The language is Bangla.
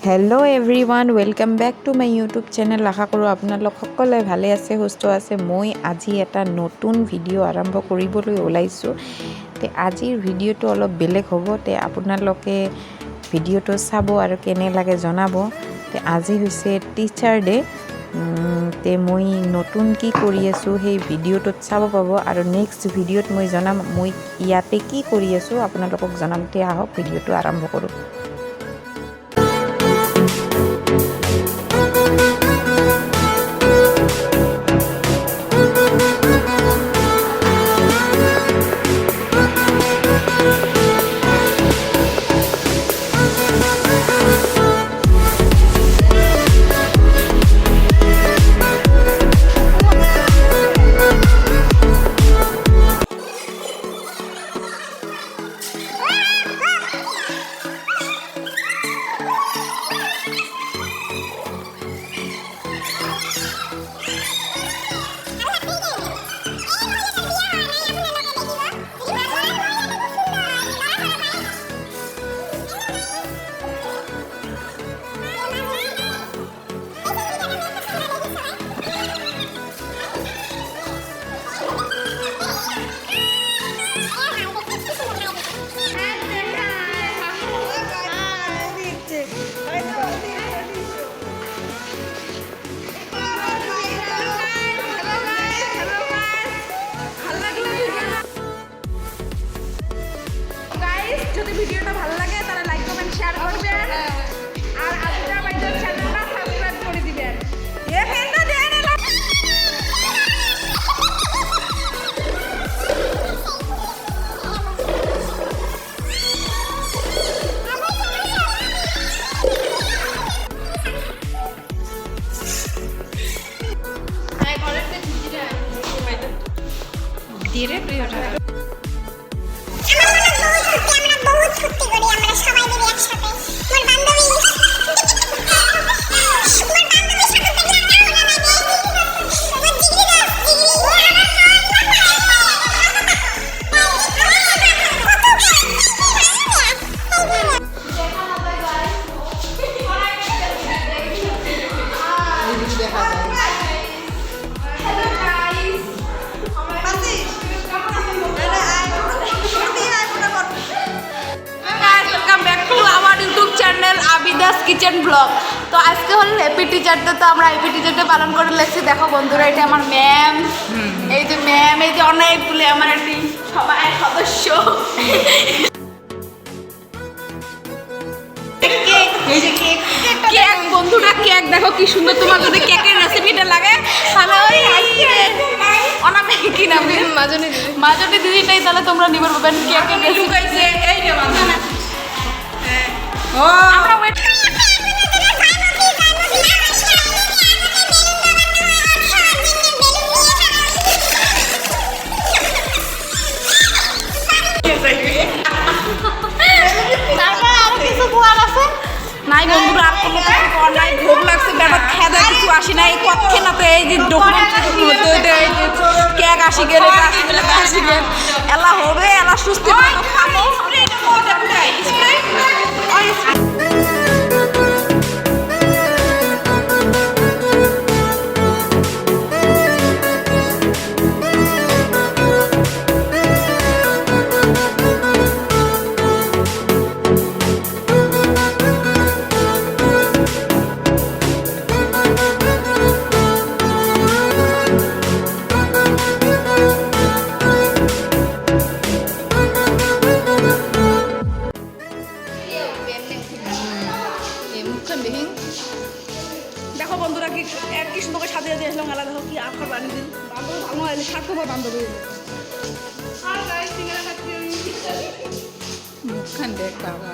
Hello' everyone, welcome back to my YouTube channel. আশা কৰোঁ আপোনালোক সকলোৱে ভালে আছে, সুস্থ আছে। মই আজি এটা নতুন ভিডিঅ' আৰম্ভ কৰিবলৈ ওলাইছোঁ। আজিৰ ভিডিঅ'টো অলপ বেলেগ হ'ব। আপোনালোকে ভিডিঅ'টো চাব আৰু কেনে লাগে জনাব। আজি হৈছে টিচাৰ ডে'। মই নতুন কি কৰি আছোঁ সেই ভিডিঅ'টোত চাব পাব, আৰু নেক্সট ভিডিঅ'ত মই জনাম মই ইয়াতে কি কৰি আছোঁ আপোনালোকক জনাম। আহক ভিডিঅ'টো আৰম্ভ কৰোঁ। যদি ভিডিওটা ভালো লাগে তাহলে লাইক কমেন্ট শেয়ার করবেন, আর আজরা ভাইদের চ্যানেলটা সাবস্ক্রাইব করে দিবেন। এ ফেলটা দেন না। আই ঘরেতে দিদিরা বাইরে দিরে প্রিয়টা আবিদাস কিচেন ব্লগ। তো আজকে হল হ্যাপি টিচার ডে। তো আমরা হ্যাপি টিচার ডে পালন করে লেগছি। দেখো বন্ধুরা, এটা আমার ম্যাম, এই যে ম্যাম, এই যে অনেকগুলো আমার একটি সবাই সদস্য। কেক বন্ধুরা, কেক দেখো কি সুন্দর। তোমার যদি কেকের রেসিপিটা লাগে তাহলে ওই অনামে কি নাম মাজনি দিদিটাই তাহলে তোমরা নিবার পাবেন কেকের রেসিপি। এই যে আমরা ওয়েট নাই বন্ধুরা, আর কোনো কিছু কর নাই। ভোগ লাগছে, ব্যাপার খেদা কিছু আসি নাই কক্ষে না। তো এই যে ডকুমেন্ট কেক আসি গেলে আসি গেল এলা হবে, এলা সুস্থ খাবো। দেখো বন্ধুরা কি কি সুন্দর সাজিয়ে দিয়ে আসলাম। আলাদা দেখো কি আফার বানিয়ে দিন। বান্ধব ভালো হয়, স্বার্থপর বান্ধবী। মুখখান দেখ বাবা।